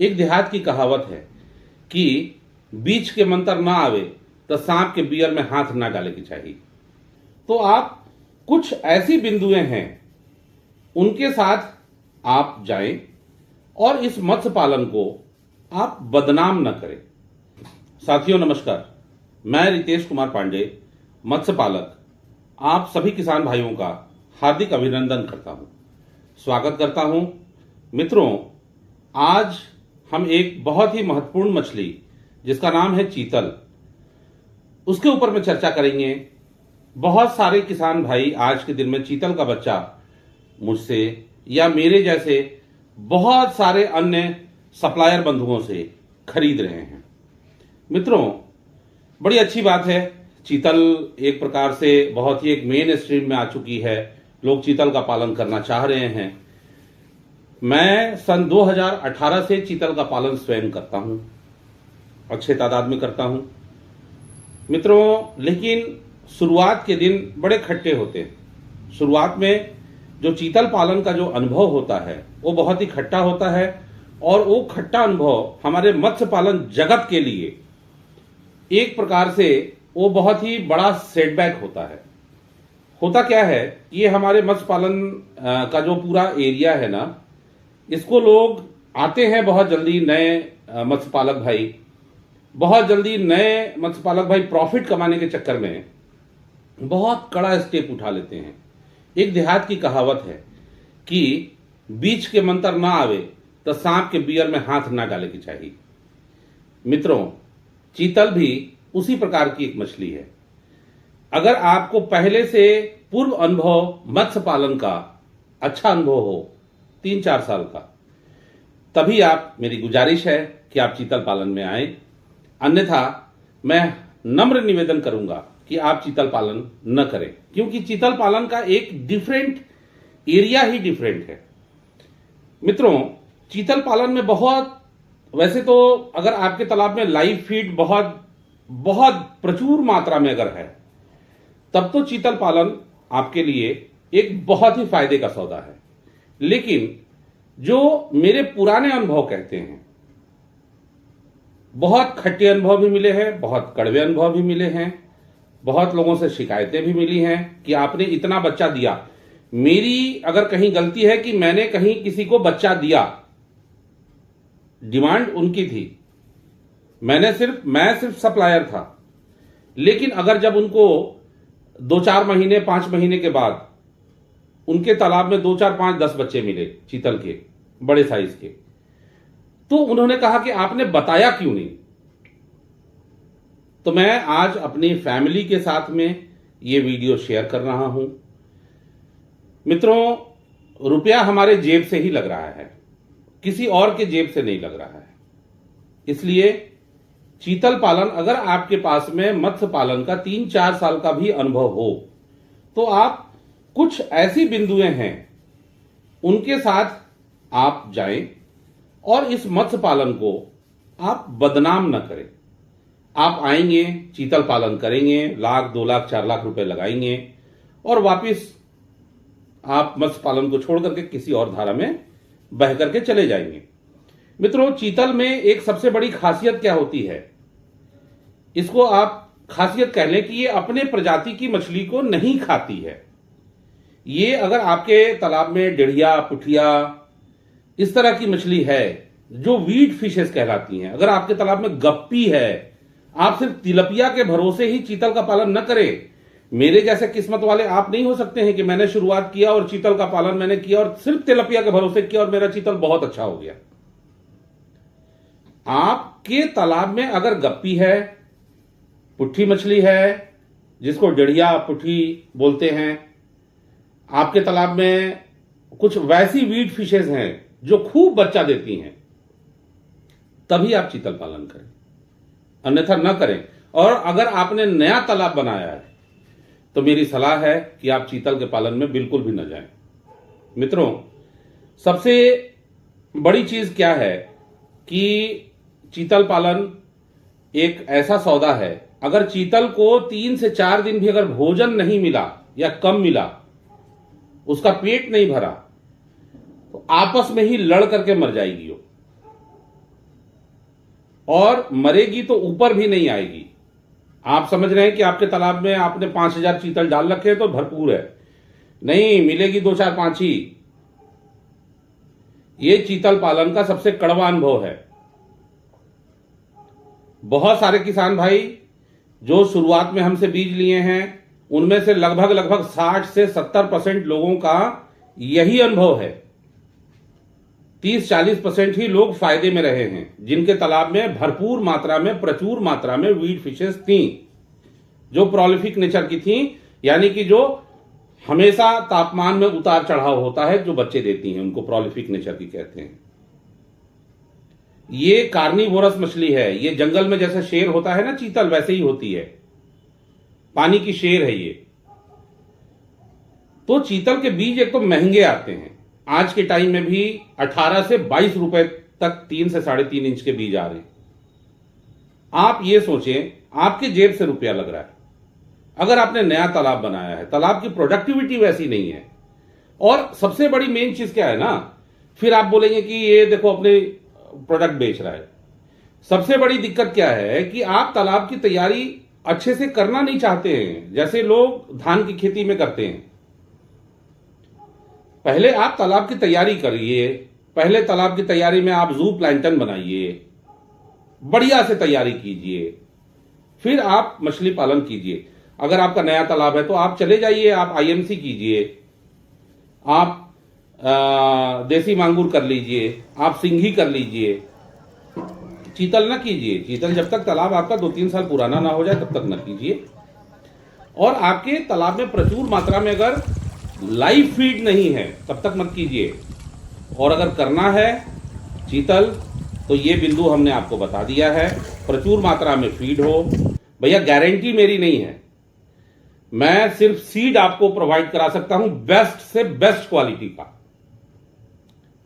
एक देहात की कहावत है कि बीच के मंतर ना आवे तो सांप के बियर में हाथ ना डाले की चाहिए। तो आप कुछ ऐसी बिंदुएं हैं उनके साथ आप जाएं और इस मत्स्य पालन को आप बदनाम न करें। साथियों नमस्कार, मैं रितेश कुमार पांडे मत्स्य पालक आप सभी किसान भाइयों का हार्दिक अभिनंदन करता हूं, स्वागत करता हूं। मित्रों, आज हम एक बहुत ही महत्वपूर्ण मछली जिसका नाम है चीतल, उसके ऊपर में चर्चा करेंगे। बहुत सारे किसान भाई आज के दिन में चीतल का बच्चा मुझसे या मेरे जैसे बहुत सारे अन्य सप्लायर बंधुओं से खरीद रहे हैं। मित्रों, बड़ी अच्छी बात है। चीतल एक प्रकार से बहुत ही एक मेन स्ट्रीम में आ चुकी है, लोग चीतल का पालन करना चाह रहे हैं। मैं सन 2018 से चीतल का पालन स्वयं करता हूं, अच्छे तादाद में करता हूं। मित्रों, लेकिन शुरुआत के दिन बड़े खट्टे होते हैं। शुरुआत में जो चीतल पालन का जो अनुभव होता है वो बहुत ही खट्टा होता है और वो खट्टा अनुभव हमारे मत्स्य पालन जगत के लिए एक प्रकार से वो बहुत ही बड़ा सेटबैक होता है। होता क्या है, ये हमारे मत्स्य पालन का जो पूरा एरिया है ना, इसको लोग आते हैं बहुत जल्दी, नए मत्स्य पालक भाई बहुत जल्दी नए मत्स्य पालक भाई प्रॉफिट कमाने के चक्कर में बहुत कड़ा स्टेप उठा लेते हैं। एक देहात की कहावत है कि बीच के मंतर ना आवे तो सांप के बियर में हाथ ना डाले की चाहिए। मित्रों, चीतल भी उसी प्रकार की एक मछली है। अगर आपको पहले से पूर्व अनुभव मत्स्य पालन का अच्छा अनुभव हो 3-4 साल का, तभी आप, मेरी गुजारिश है कि आप चीतल पालन में आए। अन्यथा मैं नम्र निवेदन करूंगा कि आप चीतल पालन न करें, क्योंकि चीतल पालन का एक डिफरेंट एरिया ही डिफरेंट है। मित्रों, चीतल पालन में बहुत, वैसे तो अगर आपके तालाब में लाइव फीड बहुत बहुत प्रचुर मात्रा में अगर है, तब तो चीतल पालन आपके लिए एक बहुत ही फायदे का सौदा है। लेकिन जो मेरे पुराने अनुभव कहते हैं, बहुत खट्टे अनुभव भी मिले हैं, बहुत कड़वे अनुभव भी मिले हैं, बहुत लोगों से शिकायतें भी मिली हैं कि आपने इतना बच्चा दिया। मेरी अगर कहीं गलती है कि मैंने कहीं किसी को बच्चा दिया, डिमांड उनकी थी, मैं सिर्फ सप्लायर था। लेकिन अगर जब उनको 2-4 महीने 5 महीने के बाद उनके तालाब में 2-4-5-10 बच्चे मिले चीतल के बड़े साइज के, तो उन्होंने कहा कि आपने बताया क्यों नहीं। तो मैं आज अपनी फैमिली के साथ में ये वीडियो शेयर कर रहा हूं। मित्रों, रुपया हमारे जेब से ही लग रहा है, किसी और के जेब से नहीं लग रहा है। इसलिए चीतल पालन, अगर आपके पास में मत्स्य पालन का 3-4 साल का भी अनुभव हो, तो आप कुछ ऐसी बिंदुएं हैं उनके साथ आप जाएं और इस मत्स्य पालन को आप बदनाम न करें। आप आएंगे, चीतल पालन करेंगे, 1 लाख 2 लाख 4 लाख रुपए लगाएंगे और वापिस आप मत्स्य पालन को छोड़ करके किसी और धारा में बह करके चले जाएंगे। मित्रों, चीतल में एक सबसे बड़ी खासियत क्या होती है, इसको आप खासियत कह लें कि ये अपने प्रजाति की मछली को नहीं खाती है। ये अगर आपके तालाब में डेढ़िया, पुठिया, इस तरह की मछली है जो वीड फिशेस कहलाती हैं, अगर आपके तालाब में गप्पी है, आप सिर्फ तिलपिया के भरोसे ही चीतल का पालन न करें। मेरे जैसे किस्मत वाले आप नहीं हो सकते हैं कि मैंने शुरुआत किया और चीतल का पालन मैंने किया और सिर्फ तिलपिया के भरोसे किया और मेरा चीतल बहुत अच्छा हो गया। आपके तालाब में अगर गप्पी है, पुट्ठी मछली है जिसको डेढ़िया पुट्ठी बोलते हैं, आपके तालाब में कुछ वैसी वीड फिशेस हैं जो खूब बच्चा देती हैं, तभी आप चीतल पालन करें, अन्यथा न करें। और अगर आपने नया तालाब बनाया है तो मेरी सलाह है कि आप चीतल के पालन में बिल्कुल भी न जाएं। मित्रों, सबसे बड़ी चीज क्या है कि चीतल पालन एक ऐसा सौदा है, अगर चीतल को 3 से 4 दिन भी अगर भोजन नहीं मिला या कम मिला, उसका पेट नहीं भरा, तो आपस में ही लड़ करके मर जाएगी वो। और मरेगी तो ऊपर भी नहीं आएगी। आप समझ रहे हैं कि आपके तालाब में आपने 5,000 चीतल डाल रखे हैं तो भरपूर है, नहीं, मिलेगी 2 4 5 ही। ये चीतल पालन का सबसे कड़वा अनुभव है। बहुत सारे किसान भाई जो शुरुआत में हमसे बीज लिए हैं, उनमें से लगभग 60 से 70% लोगों का यही अनुभव है। 30-40% ही लोग फायदे में रहे हैं, जिनके तालाब में भरपूर मात्रा में, प्रचुर मात्रा में वीड फिशेस थी, जो प्रोलिफिक नेचर की थी, यानी कि जो हमेशा तापमान में उतार चढ़ाव होता है, जो बच्चे देती हैं, उनको प्रोलिफिक नेचर की कहते हैं। ये कार्निवोरस मछली है। ये जंगल में जैसे शेर होता है ना चीतल, वैसे ही होती है, पानी की शेर है ये। तो चीतल के बीज एक तो महंगे आते हैं, आज के टाइम में भी 18 से 22 रुपए तक 3 से 3.5 इंच के बीज आ रहे हैं। आप ये सोचें, आपके जेब से रुपया लग रहा है। अगर आपने नया तालाब बनाया है, तालाब की प्रोडक्टिविटी वैसी नहीं है, और सबसे बड़ी मेन चीज क्या है ना, फिर आप बोलेंगे कि ये देखो अपने प्रोडक्ट बेच रहा है। सबसे बड़ी दिक्कत क्या है कि आप तालाब की तैयारी अच्छे से करना नहीं चाहते हैं, जैसे लोग धान की खेती में करते हैं। पहले आप तालाब की तैयारी करिए, पहले तालाब की तैयारी में आप जू प्लैंटन बनाइए, बढ़िया से तैयारी कीजिए, फिर आप मछली पालन कीजिए। अगर आपका नया तालाब है तो आप चले जाइए, आप आईएमसी कीजिए, आप देसी मांगूर कर लीजिए, आप सिंघी कर लीजिए, चीतल ना कीजिए। चीतल जब तक तालाब आपका 2-3 साल पुराना ना हो जाए तब तक न कीजिए। और आपके तालाब में प्रचुर मात्रा में अगर लाइव फीड नहीं है तब तक मत कीजिए। और अगर करना है चीतल तो ये बिंदु हमने आपको बता दिया है, प्रचुर मात्रा में फीड हो। भैया गारंटी मेरी नहीं है, मैं सिर्फ सीड आपको प्रोवाइड करा सकता हूं बेस्ट से बेस्ट क्वालिटी का।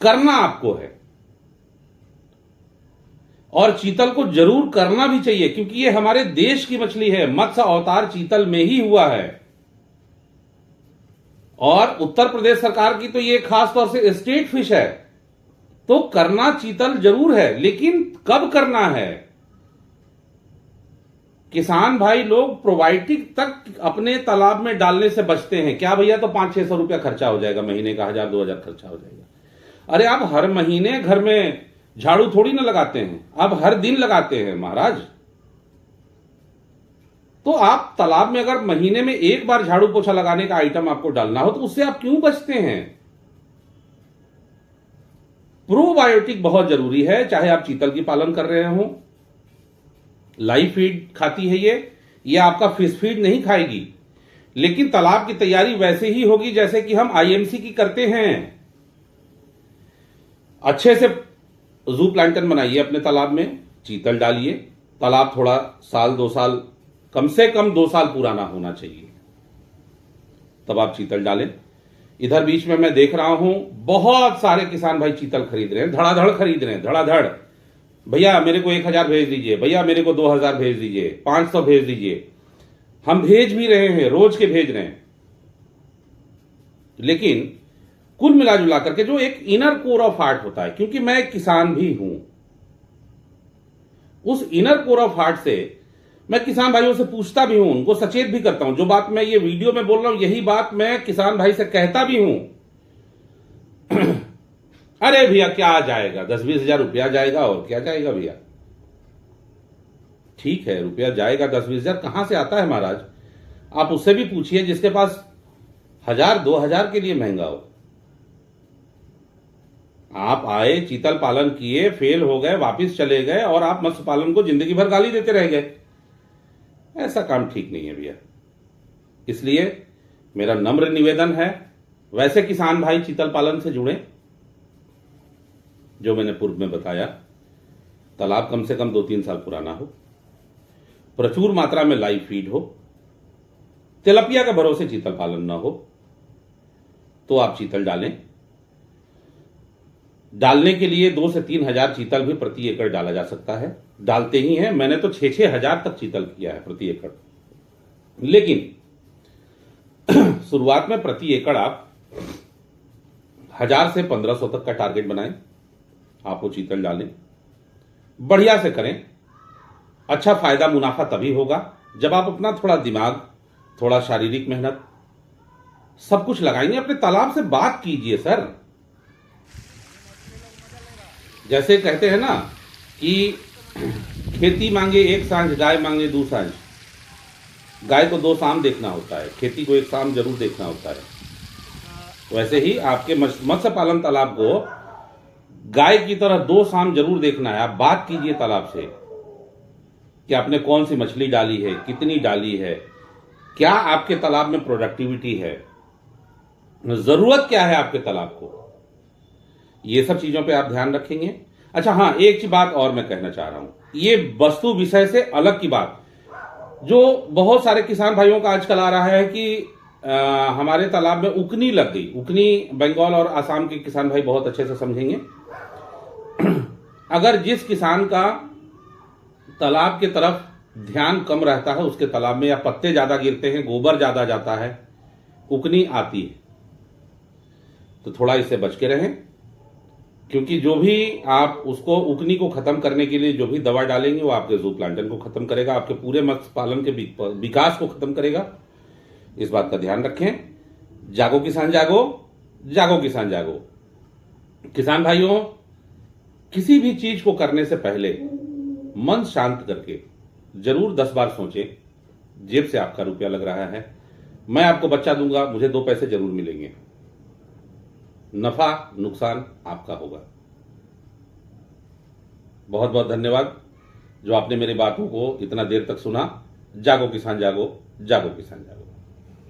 करना आपको है, और चीतल को जरूर करना भी चाहिए, क्योंकि ये हमारे देश की मछली है। मत्स्य अवतार चीतल में ही हुआ है, और उत्तर प्रदेश सरकार की तो ये खास तौर से स्टेट फिश है। तो करना चीतल जरूर है, लेकिन कब करना है। किसान भाई लोग प्रोबायोटिक तक अपने तालाब में डालने से बचते हैं। क्या भैया, तो 500-600 रुपया खर्चा हो जाएगा, महीने का 1000-2000 खर्चा हो जाएगा। अरे आप हर महीने घर में झाड़ू थोड़ी ना लगाते हैं, आप हर दिन लगाते हैं महाराज। तो आप तालाब में अगर महीने में एक बार झाड़ू पोछा लगाने का आइटम आपको डालना हो तो उससे आप क्यों बचते हैं। प्रोबायोटिक बहुत जरूरी है, चाहे आप चीतल की पालन कर रहे हो। लाइव फीड खाती है ये आपका फिश फीड नहीं खाएगी, लेकिन तालाब की तैयारी वैसे ही होगी जैसे कि हम आईएमसी की करते हैं। अच्छे से जू प्लांटन बनाइए अपने तालाब में, चीतल डालिए। तालाब थोड़ा साल 2 साल, कम से कम 2 साल पुराना होना चाहिए, तब आप चीतल डालें। इधर बीच में मैं देख रहा हूं बहुत सारे किसान भाई चीतल खरीद रहे हैं, धड़ाधड़ खरीद रहे हैं, धड़ाधड़। भैया मेरे को 1000 भेज दीजिए, भैया मेरे को 2000 भेज दीजिए, 500 भेज दीजिए। हम भेज भी रहे हैं, रोज के भेज रहे हैं। लेकिन कुल मिलाजुला करके जो एक इनर कोर ऑफ हार्ट होता है, क्योंकि मैं एक किसान भी हूं, उस इनर कोर ऑफ हार्ट से मैं किसान भाइयों से पूछता भी हूं, उनको सचेत भी करता हूं। जो बात मैं ये वीडियो में बोल रहा हूं, यही बात मैं किसान भाई से कहता भी हूं। अरे भैया क्या जाएगा, 10-20 हजार रुपया जाएगा, और क्या जाएगा भैया। ठीक है, रुपया जाएगा, 10-20 हजार कहां से आता है महाराज। आप उससे भी पूछिए जिसके पास 1000-2000 के लिए महंगा हो। आप आए, चीतल पालन किए, फेल हो गए, वापिस चले गए, और आप मत्स्य पालन को जिंदगी भर गाली देते रह गए। ऐसा काम ठीक नहीं है भैया। इसलिए मेरा नम्र निवेदन है, वैसे किसान भाई चीतल पालन से जुड़े, जो मैंने पूर्व में बताया। तालाब कम से कम 2-3 साल पुराना हो, प्रचुर मात्रा में लाइव फीड हो, तिलपिया के भरोसे चीतल पालन ना हो, तो आप चीतल डालें। डालने के लिए 2 से 3 हजार चीतल भी प्रति एकड़ डाला जा सकता है, डालते ही हैं। मैंने तो 6-6 हजार तक चीतल किया है प्रति एकड़। लेकिन शुरुआत में प्रति एकड़ आप 1000 से 1500 तक का टारगेट बनाएं, आप वो चीतल डालें, बढ़िया से करें। अच्छा फायदा मुनाफा तभी होगा जब आप अपना थोड़ा दिमाग, थोड़ा शारीरिक मेहनत, सब कुछ लगाएंगे। अपने तालाब से बात कीजिए सर। जैसे कहते हैं ना कि खेती मांगे एक सांझ, गाय मांगे दो सांझ। गाय को दो शाम देखना होता है, खेती को एक शाम जरूर देखना होता है। वैसे ही आपके मत्स्य पालन तालाब को गाय की तरह दो शाम जरूर देखना है। आप बात कीजिए तालाब से कि आपने कौन सी मछली डाली है, कितनी डाली है, क्या आपके तालाब में प्रोडक्टिविटी है, जरूरत क्या है आपके तालाब को। ये सब चीजों पे आप ध्यान रखेंगे। अच्छा हाँ, एक चीज बात और मैं कहना चाह रहा हूं, ये वस्तु विषय से अलग की बात जो बहुत सारे किसान भाइयों का आजकल आ रहा है कि हमारे तालाब में उकनी लग गई। उकनी बंगाल और आसाम के किसान भाई बहुत अच्छे से समझेंगे। अगर जिस किसान का तालाब की तरफ ध्यान कम रहता है, उसके तालाब में या पत्ते ज्यादा गिरते हैं, गोबर ज्यादा जाता है, उकनी आती है, तो थोड़ा इससे बच के रहें। क्योंकि जो भी आप उसको उकनी को खत्म करने के लिए जो भी दवा डालेंगे वो आपके जू प्लांटन को खत्म करेगा, आपके पूरे मत्स्य पालन के विकास को खत्म करेगा। इस बात का ध्यान रखें। जागो किसान जागो, जागो किसान जागो। किसान भाइयों, किसी भी चीज को करने से पहले मन शांत करके जरूर 10 बार सोचें। जेब से आपका रुपया लग रहा है, मैं आपको बच्चा दूंगा, मुझे 2 पैसे जरूर मिलेंगे। नफा नुकसान आपका होगा। बहुत बहुत धन्यवाद जो आपने मेरी बातों को इतना देर तक सुना। जागो किसान जागो, जागो किसान जागो।